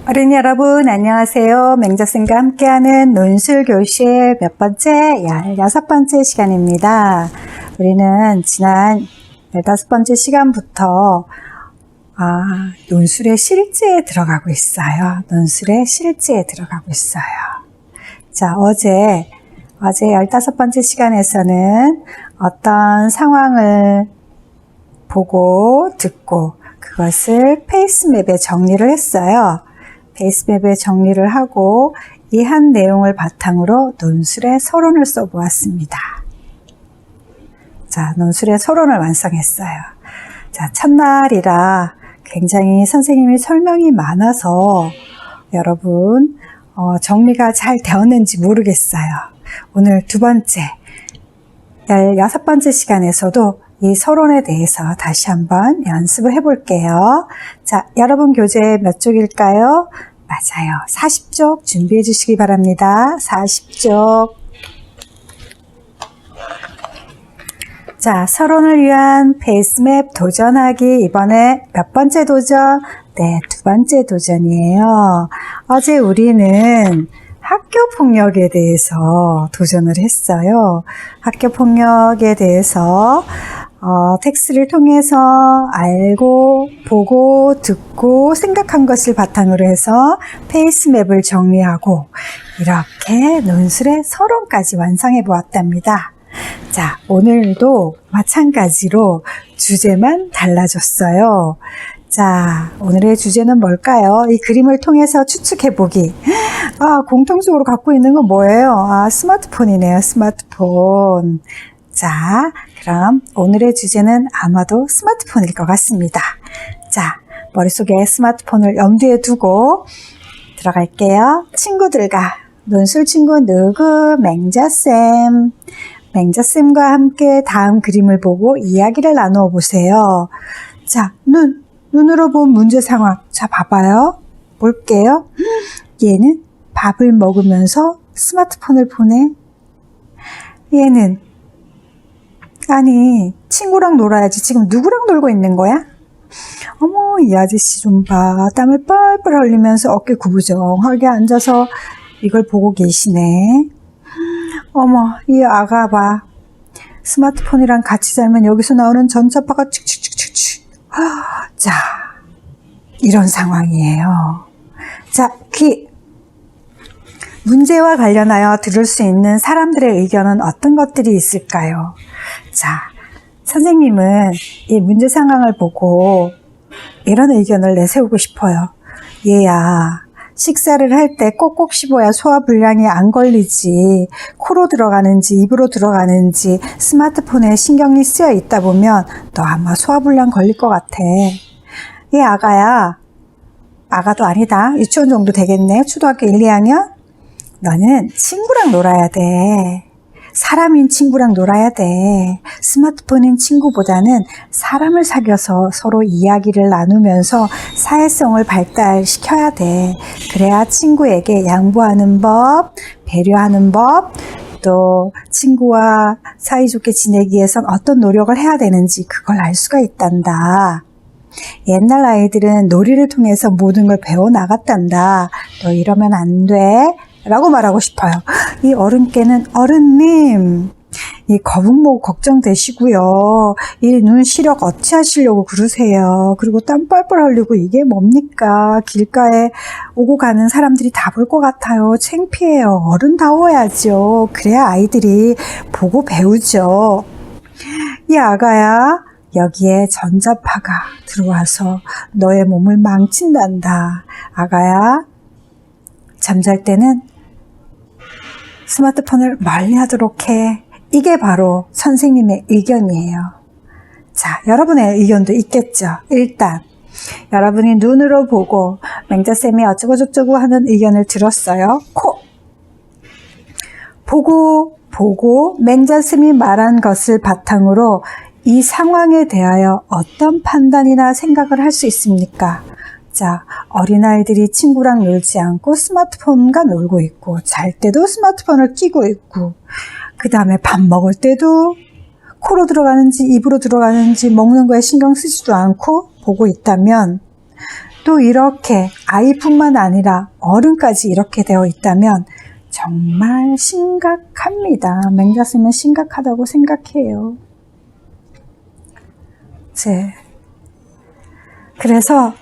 어린이 여러분 안녕하세요. 맹자쌤과 함께하는 논술교실 몇 번째? 16번째 시간입니다. 우리는 지난 15번째 시간부터 논술의 실제에 들어가고 있어요. 논술의 실제에 들어가고 있어요. 자, 어제 15번째 시간에서는 어떤 상황을 보고 듣고 그것을 페이스맵에 정리를 했어요. 페이스맵에 정리를 하고 이 한 내용을 바탕으로 논술의 서론을 써보았습니다. 자, 논술의 서론을 완성했어요. 자, 첫날이라 굉장히 선생님이 설명이 많아서 여러분 정리가 잘 되었는지 모르겠어요. 오늘 두 번째 16번째 시간에서도 이 서론에 대해서 다시 한번 연습을 해볼게요. 자, 여러분 교재 몇 쪽일까요? 맞아요. 40쪽 준비해 주시기 바랍니다. 40쪽. 자, 서론을 위한 페이스맵 도전하기. 이번에 몇 번째 도전? 네, 두 번째 도전이에요. 어제 우리는 학교폭력에 대해서 도전을 했어요. 학교폭력에 대해서 텍스트를 통해서 알고, 보고, 듣고, 생각한 것을 바탕으로 해서 페이스맵을 정리하고 이렇게 논술의 서론까지 완성해 보았답니다. 자, 오늘도 마찬가지로 주제만 달라졌어요. 자, 오늘의 주제는 뭘까요? 이 그림을 통해서 추측해보기. 공통적으로 갖고 있는 건 뭐예요? 스마트폰이네요. 스마트폰. 자, 그럼 오늘의 주제는 아마도 스마트폰일 것 같습니다. 자, 머릿속에 스마트폰을 염두에 두고 들어갈게요. 친구들과 논술 친구 누구? 맹자쌤. 맹자쌤과 함께 다음 그림을 보고 이야기를 나누어 보세요. 자, 눈으로 본 문제 상황. 자, 봐봐요. 볼게요. 얘는 밥을 먹으면서 스마트폰을 보네. 얘는 아니 친구랑 놀아야지 지금 누구랑 놀고 있는 거야? 어머, 이 아저씨 좀 봐. 땀을 뻘뻘 흘리면서 어깨 구부정하게 앉아서 이걸 보고 계시네. 어머, 이 아가 봐. 스마트폰이랑 같이 살면 여기서 나오는 전자파가 칙칙칙칙칙. 자, 이런 상황이에요. 자, 문제와 관련하여 들을 수 있는 사람들의 의견은 어떤 것들이 있을까요? 자, 선생님은 이 문제 상황을 보고 이런 의견을 내세우고 싶어요. 얘야, 식사를 할 때 꼭꼭 씹어야 소화불량이 안 걸리지. 코로 들어가는지 입으로 들어가는지 스마트폰에 신경이 쓰여 있다 보면 너 아마 소화불량 걸릴 것 같아. 얘 아가야, 아가도 아니다. 유치원 정도 되겠네. 초등학교 1, 2학년? 너는 친구랑 놀아야 돼. 사람인 친구랑 놀아야 돼. 스마트폰인 친구보다는 사람을 사귀어서 서로 이야기를 나누면서 사회성을 발달시켜야 돼. 그래야 친구에게 양보하는 법, 배려하는 법, 또 친구와 사이좋게 지내기 위해선 어떤 노력을 해야 되는지 그걸 알 수가 있단다. 옛날 아이들은 놀이를 통해서 모든 걸 배워나갔단다. 너 이러면 안 돼. 라고 말하고 싶어요. 이 어른께는 어른님, 이 거북목 걱정되시고요. 이 눈 시력 어찌하시려고 그러세요. 그리고 땀 뻘뻘 흘리고 이게 뭡니까? 길가에 오고 가는 사람들이 다 볼 것 같아요. 창피해요. 어른다워야죠. 그래야 아이들이 보고 배우죠. 이 아가야, 여기에 전자파가 들어와서 너의 몸을 망친단다. 아가야, 잠잘 때는 스마트폰을 멀리 하도록 해. 이게 바로 선생님의 의견이에요. 자, 여러분의 의견도 있겠죠. 일단 여러분이 눈으로 보고 맹자쌤이 어쩌고저쩌고 하는 의견을 들었어요. 보고 맹자쌤이 말한 것을 바탕으로 이 상황에 대하여 어떤 판단이나 생각을 할 수 있습니까? 자, 어린아이들이 친구랑 놀지 않고 스마트폰과 놀고 있고, 잘 때도 스마트폰을 끼고 있고, 그 다음에 밥 먹을 때도 코로 들어가는지 입으로 들어가는지 먹는 거에 신경 쓰지도 않고 보고 있다면 또 이렇게 아이뿐만 아니라 어른까지 이렇게 되어 있다면 정말 심각합니다. 맹자쌤은 심각하다고 생각해요. 그래서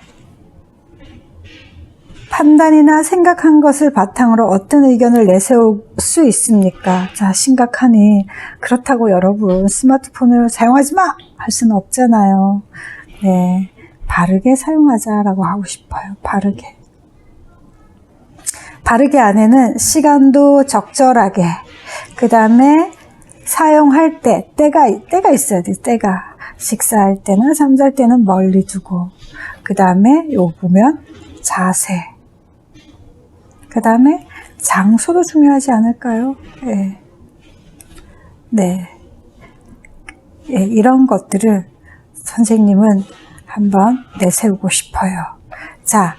판단이나 생각한 것을 바탕으로 어떤 의견을 내세울 수 있습니까? 자, 심각하니 그렇다고 여러분 스마트폰을 사용하지 마! 할 수는 없잖아요. 네, 바르게 사용하자라고 하고 싶어요. 바르게. 바르게 안에는 시간도 적절하게, 그 다음에 사용할 때 때가 있어야 돼요. 때가. 식사할 때나 잠잘 때는 멀리 두고, 그 다음에 요 보면 자세, 그 다음에 장소도 중요하지 않을까요? 네. 이런 것들을 선생님은 한번 내세우고 싶어요. 자,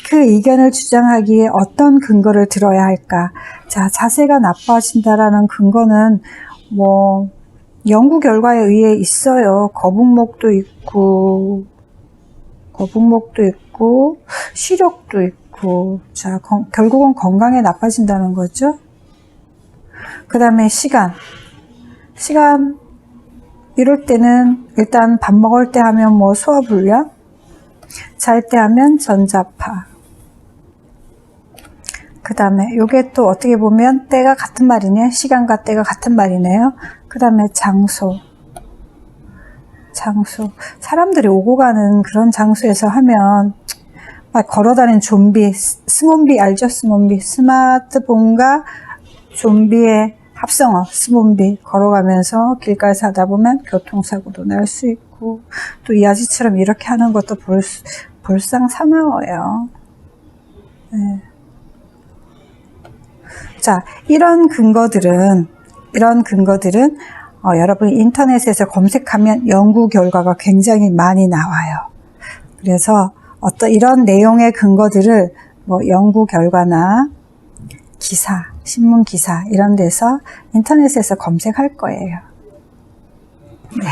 그 의견을 주장하기에 어떤 근거를 들어야 할까? 자, 자세가 나빠진다라는 근거는 뭐 연구 결과에 의해 있어요. 거북목도 있고 시력도 있고, 자, 결국은 건강에 나빠진다는 거죠. 그 다음에 시간 이럴 때는 일단 밥 먹을 때 하면 뭐 소화불량, 잘 때 하면 전자파, 그 다음에 요게 또 어떻게 보면 때가 같은 말이네요. 시간과 때가 같은 말이네요. 그 다음에 장소. 사람들이 오고 가는 그런 장소에서 하면 막 걸어다니는 좀비, 스몬비 알죠? 스몬비. 스마트폰과 좀비의 합성어, 스몬비. 걸어가면서 길가에서 하다 보면 교통사고도 날 수 있고, 또 이 아지처럼 이렇게 하는 것도 볼상사나워요. 네. 자, 이런 근거들은 여러분이 인터넷에서 검색하면 연구 결과가 굉장히 많이 나와요. 그래서 어떤 이런 내용의 근거들을 뭐 연구 결과나 기사, 신문 기사 이런 데서 인터넷에서 검색할 거예요. 네.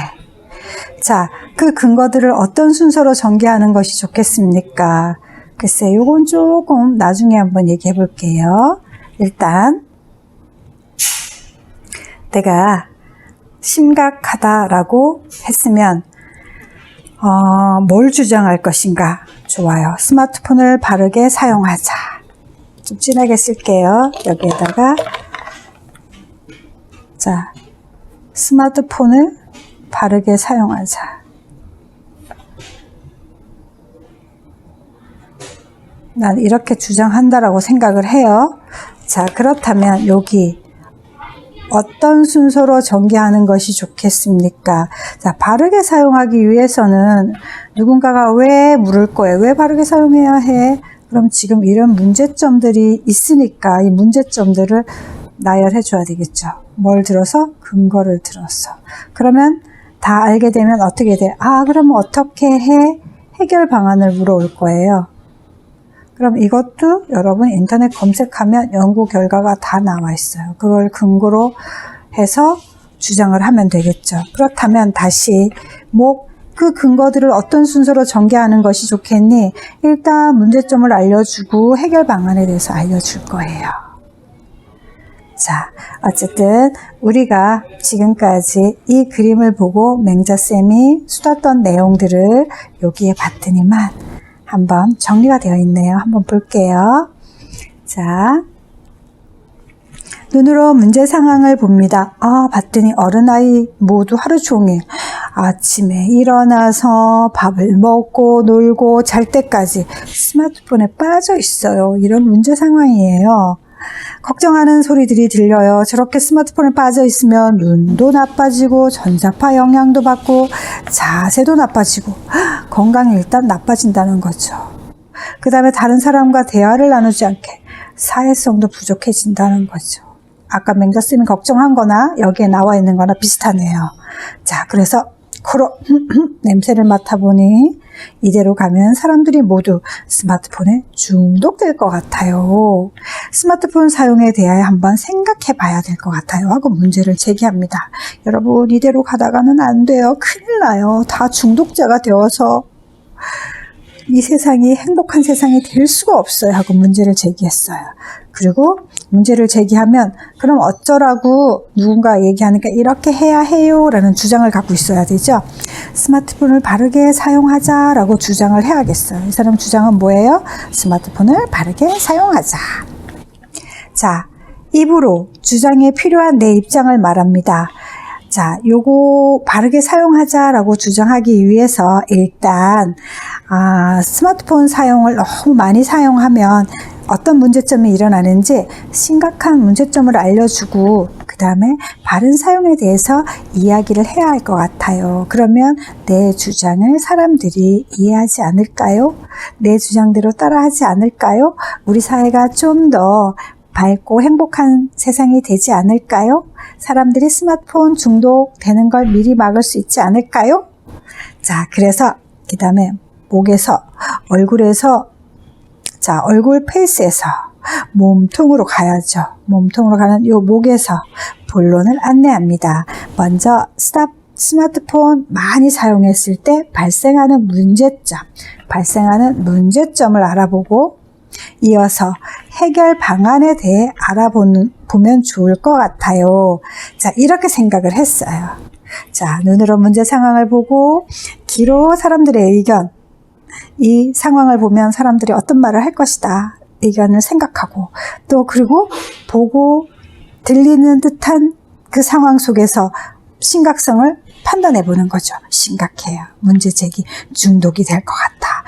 자, 그 근거들을 어떤 순서로 전개하는 것이 좋겠습니까? 글쎄, 요건 조금 나중에 한번 얘기해 볼게요. 일단 내가 심각하다라고 했으면 뭘 주장할 것인가? 좋아요. 스마트폰을 바르게 사용하자. 좀 진하게 쓸게요. 여기에다가 자, 스마트폰을 바르게 사용하자. 난 이렇게 주장한다라고 생각을 해요. 자, 그렇다면 여기 어떤 순서로 전개하는 것이 좋겠습니까? 자, 바르게 사용하기 위해서는 누군가가 왜 물을 거예요? 왜 바르게 사용해야 해? 그럼 지금 이런 문제점들이 있으니까 이 문제점들을 나열해 줘야 되겠죠. 뭘 들어서? 근거를 들어서. 그러면 다 알게 되면 어떻게 돼? 그럼 어떻게 해? 해결 방안을 물어올 거예요. 그럼 이것도 여러분 인터넷 검색하면 연구 결과가 다 나와 있어요. 그걸 근거로 해서 주장을 하면 되겠죠. 그렇다면 다시 그 근거들을 어떤 순서로 전개하는 것이 좋겠니? 일단 문제점을 알려주고 해결 방안에 대해서 알려줄 거예요. 자, 어쨌든 우리가 지금까지 이 그림을 보고 맹자쌤이 수다던 내용들을 여기에 봤더니만 한번 정리가 되어 있네요. 한번 볼게요. 자, 눈으로 문제 상황을 봅니다. 봤더니 어른아이 모두 하루 종일 아침에 일어나서 밥을 먹고 놀고 잘 때까지 스마트폰에 빠져 있어요. 이런 문제 상황이에요. 걱정하는 소리들이 들려요. 저렇게 스마트폰에 빠져 있으면 눈도 나빠지고 전자파 영향도 받고 자세도 나빠지고 건강이 일단 나빠진다는 거죠. 그 다음에 다른 사람과 대화를 나누지 않게 사회성도 부족해진다는 거죠. 아까 맹자쌤이 걱정한 거나 여기에 나와 있는 거나 비슷하네요. 자, 그래서 코로 냄새를 맡아보니 이대로 가면 사람들이 모두 스마트폰에 중독될 것 같아요. 스마트폰 사용에 대하여 한번 생각해 봐야 될 것 같아요 하고 문제를 제기합니다. 여러분, 이대로 가다가는 안 돼요. 큰일 나요. 다 중독자가 되어서 이 세상이 행복한 세상이 될 수가 없어요 하고 문제를 제기했어요. 그리고 문제를 제기하면 그럼 어쩌라고 누군가 얘기하니까 이렇게 해야 해요 라는 주장을 갖고 있어야 되죠. 스마트폰을 바르게 사용하자라고 주장을 해야겠어요. 이 사람 주장은 뭐예요? 스마트폰을 바르게 사용하자. 자, 입으로 주장에 필요한 내 입장을 말합니다. 자, 요거 바르게 사용하자라고 주장하기 위해서 일단 스마트폰 사용을 너무 많이 사용하면 어떤 문제점이 일어나는지 심각한 문제점을 알려주고 그 다음에 바른 사용에 대해서 이야기를 해야 할 것 같아요. 그러면 내 주장을 사람들이 이해하지 않을까요? 내 주장대로 따라하지 않을까요? 우리 사회가 좀 더 밝고 행복한 세상이 되지 않을까요? 사람들이 스마트폰 중독되는 걸 미리 막을 수 있지 않을까요? 자, 그래서 그 다음에 목에서, 얼굴에서, 자, 얼굴 페이스에서 몸통으로 가야죠. 몸통으로 가는 요 목에서 본론을 안내합니다. 먼저 스마트폰 많이 사용했을 때 발생하는 문제점을 알아보고 이어서 해결 방안에 대해 알아보면 좋을 것 같아요. 자, 이렇게 생각을 했어요. 자, 눈으로 문제 상황을 보고 귀로 사람들의 의견, 이 상황을 보면 사람들이 어떤 말을 할 것이다 의견을 생각하고 또 그리고 보고 들리는 듯한 그 상황 속에서 심각성을 판단해 보는 거죠. 심각해요. 문제 제기, 중독이 될 것 같다.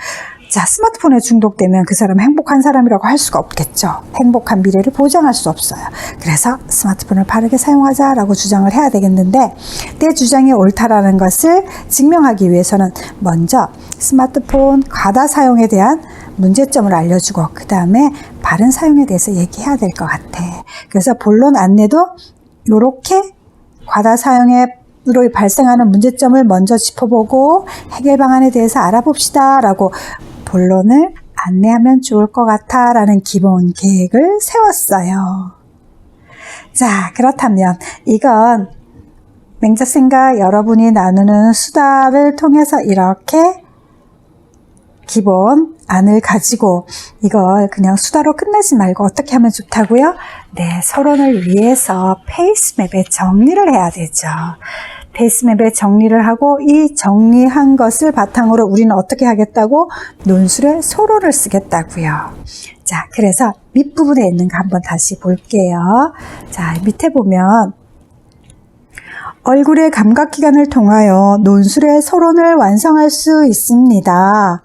자, 스마트폰에 중독되면 그 사람은 행복한 사람이라고 할 수가 없겠죠. 행복한 미래를 보장할 수 없어요. 그래서 스마트폰을 바르게 사용하자라고 주장을 해야 되겠는데 내 주장이 옳다라는 것을 증명하기 위해서는 먼저 스마트폰 과다 사용에 대한 문제점을 알려주고 그 다음에 바른 사용에 대해서 얘기해야 될 것 같아. 그래서 본론 안내도 이렇게 과다 사용으로 발생하는 문제점을 먼저 짚어보고 해결 방안에 대해서 알아봅시다 라고 본론을 안내하면 좋을 것 같아 라는 기본 계획을 세웠어요. 자, 그렇다면 이건 맹자쌤과 여러분이 나누는 수다를 통해서 이렇게 기본 안을 가지고 이걸 그냥 수다로 끝내지 말고 어떻게 하면 좋다고요? 네, 서론을 위해서 페이스맵에 정리를 해야 되죠. 페이스맵에 정리를 하고 이 정리한 것을 바탕으로 우리는 어떻게 하겠다고? 논술에 서론을 쓰겠다고요. 자, 그래서 밑부분에 있는 거 한번 다시 볼게요. 자, 밑에 보면 얼굴의 감각기관을 통하여 논술의 서론을 완성할 수 있습니다.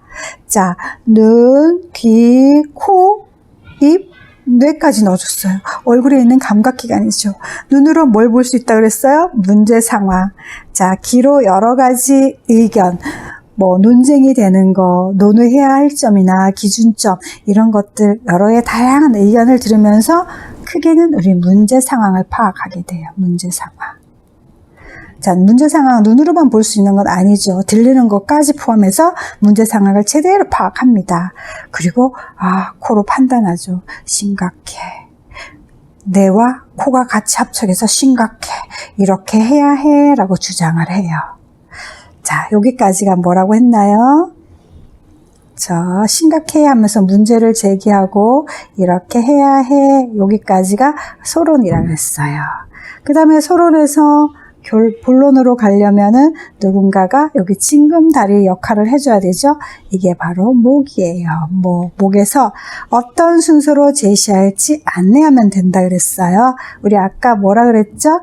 자, 눈, 귀, 코, 입, 뇌까지 넣어줬어요. 얼굴에 있는 감각기관이죠. 눈으로 뭘 볼 수 있다고 그랬어요? 문제 상황. 자, 귀로 여러 가지 의견, 논쟁이 되는 거, 논의해야 할 점이나 기준점, 이런 것들, 여러의 다양한 의견을 들으면서 크게는 우리 문제 상황을 파악하게 돼요. 문제 상황. 자, 문제 상황 눈으로만 볼 수 있는 건 아니죠. 들리는 것까지 포함해서 문제 상황을 제대로 파악합니다. 그리고 코로 판단하죠. 심각해. 뇌와 코가 같이 합쳐져서 심각해. 이렇게 해야 해 라고 주장을 해요. 자, 여기까지가 뭐라고 했나요? 심각해 하면서 문제를 제기하고 이렇게 해야 해. 여기까지가 서론이라고 했어요. 그 다음에 서론에서 본론으로 가려면은 누군가가 여기 징검다리 역할을 해줘야 되죠. 이게 바로 목이에요. 목에서 어떤 순서로 제시할지 안내하면 된다 그랬어요. 우리 아까 뭐라 그랬죠?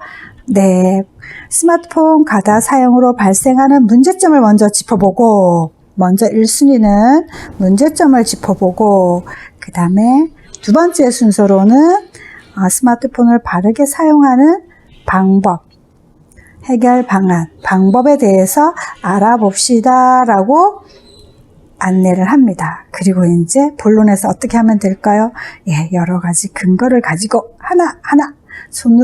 네, 스마트폰 과다 사용으로 발생하는 문제점을 먼저 짚어보고 먼저 1순위는 문제점을 짚어보고 그 다음에 두 번째 순서로는 스마트폰을 바르게 사용하는 방법, 해결 방안, 방법에 대해서 알아봅시다 라고 안내를 합니다. 그리고 이제 본론에서 어떻게 하면 될까요? 예, 여러 가지 근거를 가지고 하나하나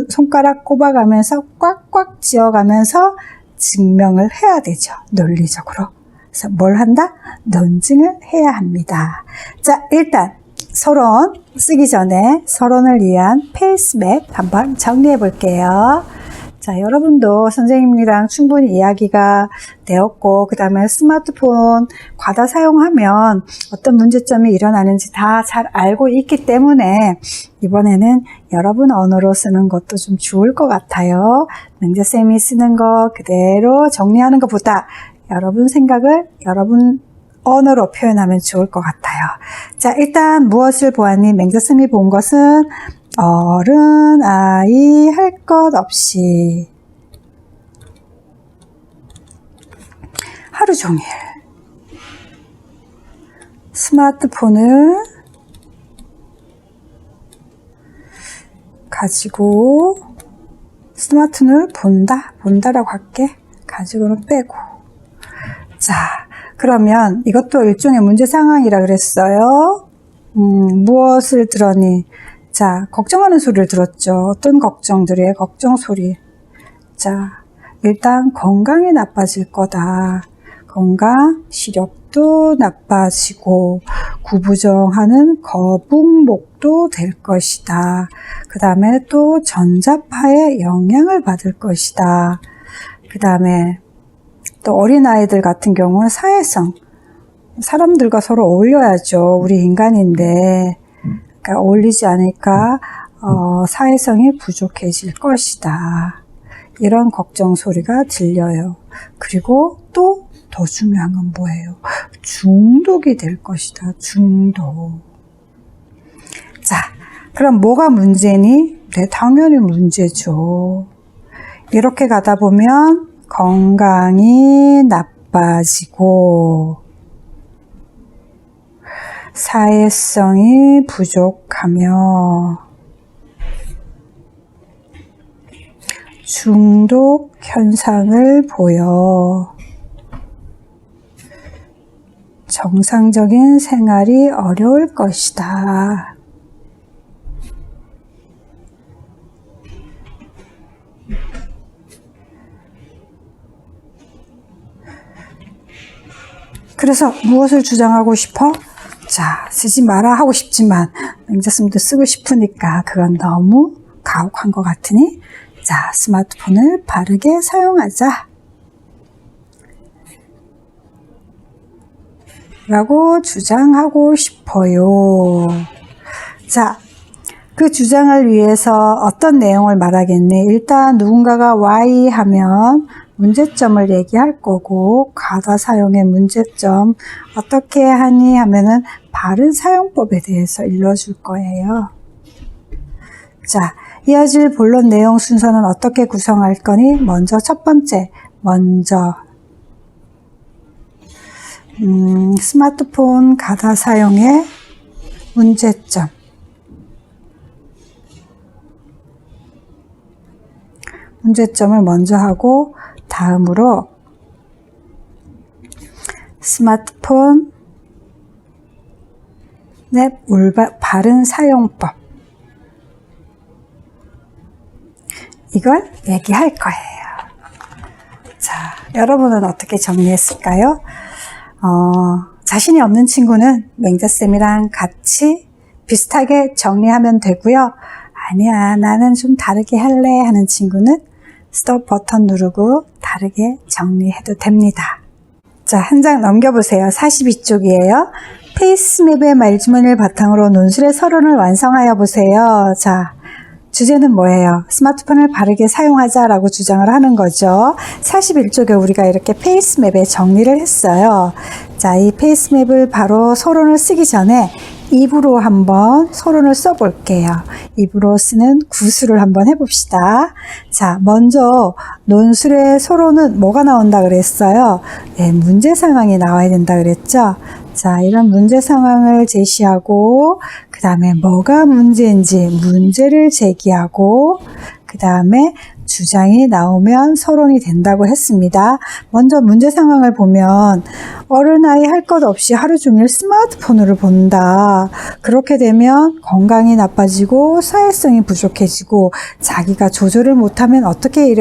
손가락 꼽아가면서 꽉꽉 쥐어가면서 증명을 해야 되죠. 논리적으로. 그래서 뭘 한다? 논증을 해야 합니다. 자, 일단 서론 쓰기 전에 서론을 위한 페이스맵 한번 정리해 볼게요. 자, 여러분도 선생님이랑 충분히 이야기가 되었고, 그 다음에 스마트폰 과다 사용하면 어떤 문제점이 일어나는지 다 잘 알고 있기 때문에 이번에는 여러분 언어로 쓰는 것도 좀 좋을 것 같아요. 맹자쌤이 쓰는 거 그대로 정리하는 것보다 여러분 생각을 여러분 언어로 표현하면 좋을 것 같아요. 자, 일단 무엇을 보았니? 맹자쌤이 본 것은 어른, 아이, 할 것 없이 하루 종일 스마트폰을 가지고 스마트폰을 본다라고 할게. 가지고는 빼고. 자, 그러면 이것도 일종의 문제 상황이라 그랬어요. 무엇을 들었니? 자, 걱정하는 소리를 들었죠. 어떤 걱정들이에요? 걱정 소리. 자, 일단 건강이 나빠질 거다. 건강, 시력도 나빠지고 구부정하는 거북목도 될 것이다. 그 다음에 또 전자파에 영향을 받을 것이다. 그 다음에 또 어린아이들 같은 경우는 사회성, 사람들과 서로 어울려야죠. 우리 인간인데 그러니까 어울리지 않으니까 사회성이 부족해질 것이다. 이런 걱정 소리가 들려요. 그리고 또 더 중요한 건 뭐예요? 중독이 될 것이다. 중독. 자, 그럼 뭐가 문제니? 네, 당연히 문제죠. 이렇게 가다 보면 건강이 나빠지고 사회성이 부족하며 중독 현상을 보여 정상적인 생활이 어려울 것이다. 그래서 무엇을 주장하고 싶어? 자, 쓰지 마라 하고 싶지만 맹자쌤도 쓰고 싶으니까 그건 너무 가혹한 것 같으니 자, 스마트폰을 바르게 사용하자 라고 주장하고 싶어요. 자, 그 주장을 위해서 어떤 내용을 말하겠네. 일단 누군가가 Y 하면 문제점을 얘기할 거고 과다 사용의 문제점 어떻게 하니 하면은 바른 사용법에 대해서 일러줄 거예요. 자, 이어질 본론 내용 순서는 어떻게 구성할 거니? 먼저 첫 번째, 스마트폰 과다 사용의 문제점. 문제점을 먼저 하고 다음으로 스마트폰의 바른 사용법 이걸 얘기할 거예요. 자, 여러분은 어떻게 정리했을까요? 자신이 없는 친구는 맹자쌤이랑 같이 비슷하게 정리하면 되고요. 아니야, 나는 좀 다르게 할래 하는 친구는 스톱 버튼 누르고 다르게 정리해도 됩니다. 자, 한 장 넘겨보세요. 42쪽이에요. 페이스맵의 말주머니를 바탕으로 논술의 서론을 완성하여 보세요. 자, 주제는 뭐예요? 스마트폰을 바르게 사용하자라고 주장을 하는 거죠. 41쪽에 우리가 이렇게 페이스맵에 정리를 했어요. 자, 이 페이스맵을 바로 서론을 쓰기 전에 입으로 한번 서론을 써볼게요. 입으로 쓰는 구술을 한번 해봅시다. 자, 먼저 논술의 서론은 뭐가 나온다 그랬어요? 네, 문제 상황이 나와야 된다 그랬죠? 자, 이런 문제 상황을 제시하고 그 다음에 뭐가 문제인지 문제를 제기하고 그 다음에 주장이 나오면 서론이 된다고 했습니다. 먼저 문제 상황을 보면 어른아이 할 것 없이 하루 종일 스마트폰을 본다. 그렇게 되면 건강이 나빠지고 사회성이 부족해지고 자기가 조절을 못하면 어떻게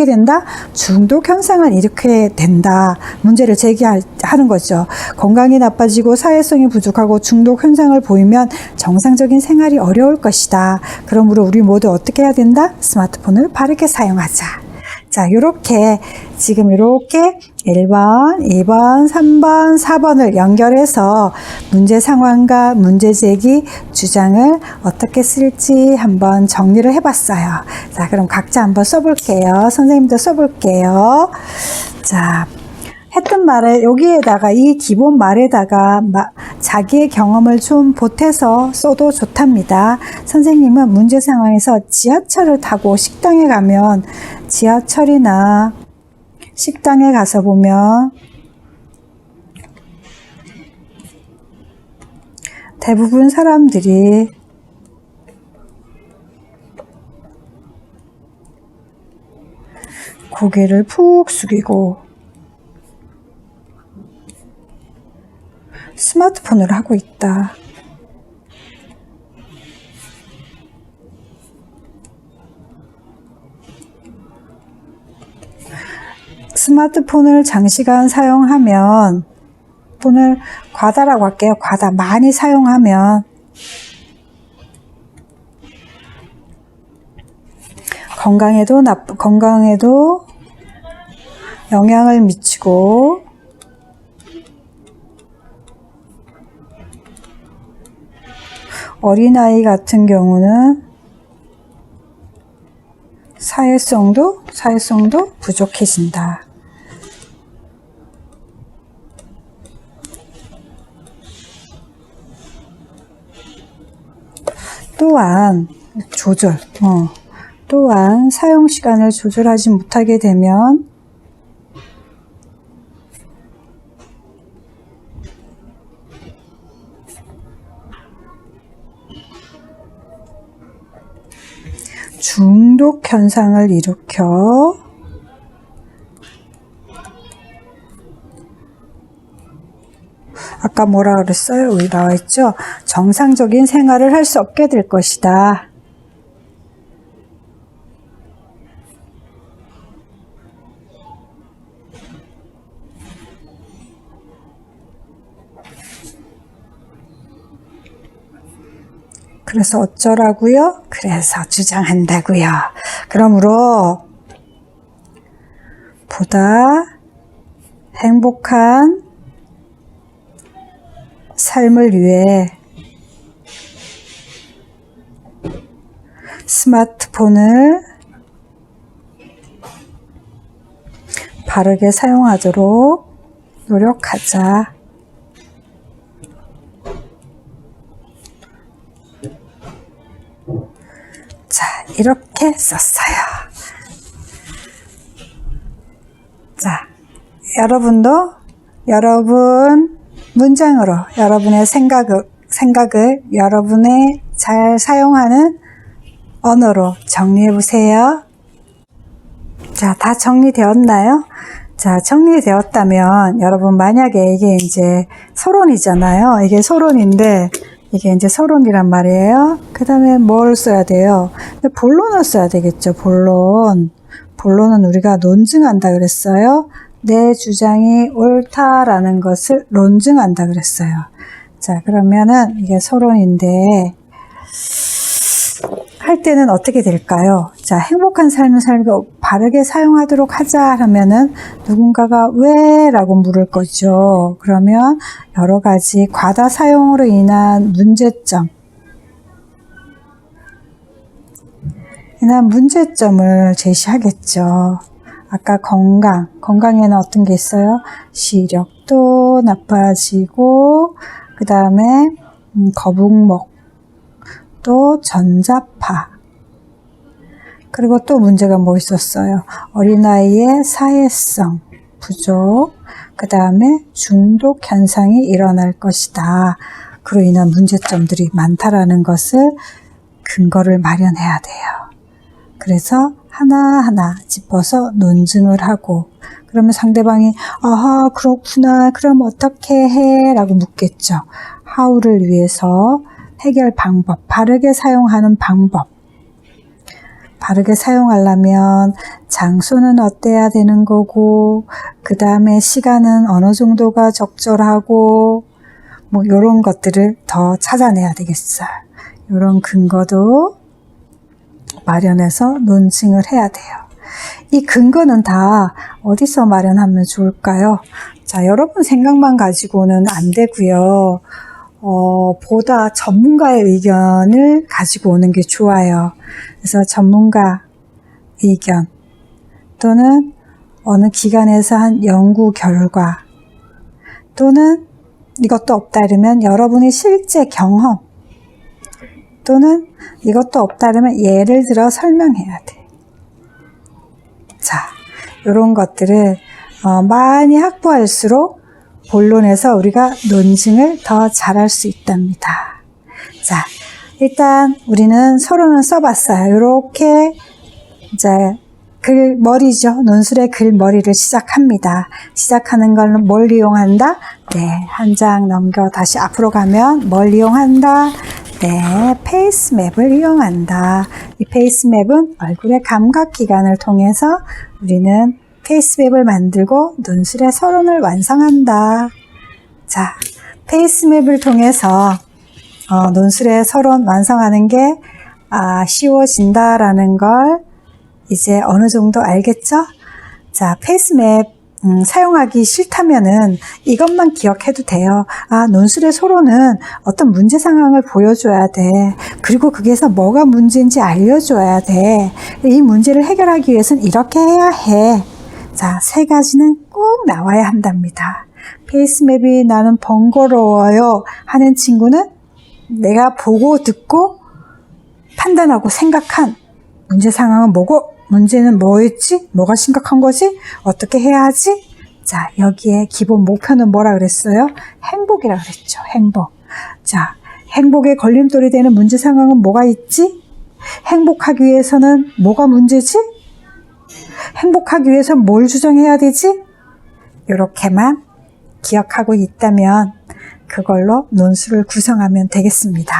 된다? 중독 현상을 일으키게 된다. 문제를 제기하는 거죠. 건강이 나빠지고 사회성이 부족하고 중독 현상을 보이면 정상적인 생활이 어려울 것이다. 그러므로 우리 모두 어떻게 해야 된다? 스마트폰을 바르게 빠르게 사용하자. 자, 요렇게 지금 이렇게 1번, 2번, 3번, 4번을 연결해서 문제 상황과 문제 제기, 주장을 어떻게 쓸지 한번 정리를 해봤어요. 자, 그럼 각자 한번 써볼게요. 선생님도 써볼게요. 자, 했던 말을 여기에다가 이 기본 말에다가 자기의 경험을 좀 보태서 써도 좋답니다. 선생님은 문제 상황에서 지하철을 타고 식당에 가면 지하철이나 식당에 가서 보면 대부분 사람들이 고개를 푹 숙이고 스마트폰을 하고 있다. 스마트폰을 장시간 사용하면, 폰을 과다라고 할게요. 과다, 많이 사용하면 건강에도 영향을 미치고 어린아이 같은 경우는 사회성도 부족해진다. 또한 사용 시간을 조절하지 못하게 되면 중독 현상을 일으켜 아까 뭐라 그랬어요? 여기 나와 있죠? 정상적인 생활을 할 수 없게 될 것이다. 그래서 어쩌라고요? 그래서 주장한다고요. 그러므로 보다 행복한 삶을 위해 스마트폰을 바르게 사용하도록 노력하자. 자, 이렇게 썼어요. 자, 여러분도 여러분 문장으로 여러분의 생각을 여러분의 잘 사용하는 언어로 정리해 보세요. 자, 다 정리되었나요? 자, 정리되었다면 여러분 만약에 이게 이제 서론이잖아요. 이게 서론인데 이게 이제 서론이란 말이에요. 그 다음에 뭘 써야 돼요? 본론을 써야 되겠죠. 본론은 우리가 논증한다 그랬어요. 내 주장이 옳다라는 것을 논증한다 그랬어요. 자, 그러면은 이게 서론인데 할 때는 어떻게 될까요? 자, 행복한 삶을 살고 바르게 사용하도록 하자 하면은 누군가가 왜? 라고 물을 거죠. 그러면 여러 가지 과다 사용으로 인한 문제점을 제시하겠죠. 아까 건강에는 어떤 게 있어요? 시력도 나빠지고, 그 다음에 거북목, 또 전자파, 그리고 또 문제가 뭐 있었어요? 어린아이의 사회성 부족, 그 다음에 중독 현상이 일어날 것이다. 그로 인한 문제점들이 많다라는 것을 근거를 마련해야 돼요. 그래서 하나하나 짚어서 논증을 하고, 그러면 상대방이 아하 그렇구나 그럼 어떻게 해? 라고 묻겠죠. how를 위해서 해결 방법, 바르게 사용하는 방법. 바르게 사용하려면 장소는 어때야 되는 거고, 그 다음에 시간은 어느 정도가 적절하고, 뭐 이런 것들을 더 찾아내야 되겠어요. 이런 근거도 마련해서 논증을 해야 돼요. 이 근거는 다 어디서 마련하면 좋을까요? 자, 여러분 생각만 가지고는 안 되고요. 보다 전문가의 의견을 가지고 오는 게 좋아요. 그래서 전문가 의견 또는 어느 기관에서 한 연구 결과 또는 이것도 없다 이러면 여러분의 실제 경험 또는 이것도 없다 이러면 예를 들어 설명해야 돼. 자, 이런 것들을 많이 확보할수록 본론에서 우리가 논증을 더 잘할 수 있답니다. 자, 일단 우리는 서론을 써봤어요. 이렇게 이제 글머리죠. 논술의 글머리를 시작합니다. 시작하는 걸 뭘 이용한다? 네, 한 장 넘겨 다시 앞으로 가면 뭘 이용한다? 네, 페이스맵을 이용한다. 이 페이스맵은 얼굴의 감각기관을 통해서 우리는 페이스맵을 만들고 논술의 서론을 완성한다. 자, 페이스맵을 통해서 논술의 서론 완성하는 게 쉬워진다라는 걸 이제 어느 정도 알겠죠? 자, 페이스맵 사용하기 싫다면은 이것만 기억해도 돼요. 논술의 서론은 어떤 문제 상황을 보여줘야 돼. 그리고 거기에서 뭐가 문제인지 알려줘야 돼. 이 문제를 해결하기 위해서는 이렇게 해야 해. 자, 세 가지는 꼭 나와야 한답니다. 페이스맵이 나는 번거로워요 하는 친구는 내가 보고 듣고 판단하고 생각한 문제 상황은 뭐고 문제는 뭐였지? 뭐가 심각한 거지? 어떻게 해야 하지? 자, 여기에 기본 목표는 뭐라 그랬어요? 행복이라 그랬죠. 행복. 자, 행복에 걸림돌이 되는 문제 상황은 뭐가 있지? 행복하기 위해서는 뭐가 문제지? 행복하기 위해서 뭘 주장해야 되지? 이렇게만 기억하고 있다면 그걸로 논술을 구성하면 되겠습니다.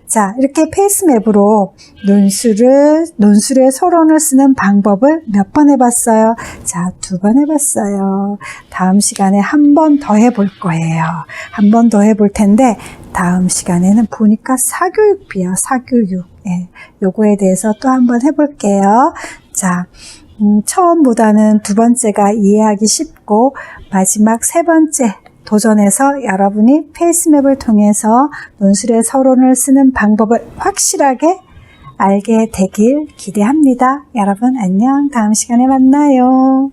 자, 이렇게 페이스맵으로 논술의 서론을 쓰는 방법을 몇 번 해봤어요? 자, 2번 해봤어요. 다음 시간에 한 번 더 해볼 거예요. 한 번 더 해볼 텐데 다음 시간에는 보니까 사교육비야, 사교육. 예, 요거에 대해서 또 한 번 해볼게요. 자, 처음보다는 두 번째가 이해하기 쉽고 마지막 세 번째 도전해서 여러분이 페이스맵을 통해서 논술의 서론을 쓰는 방법을 확실하게 알게 되길 기대합니다. 여러분 안녕. 다음 시간에 만나요.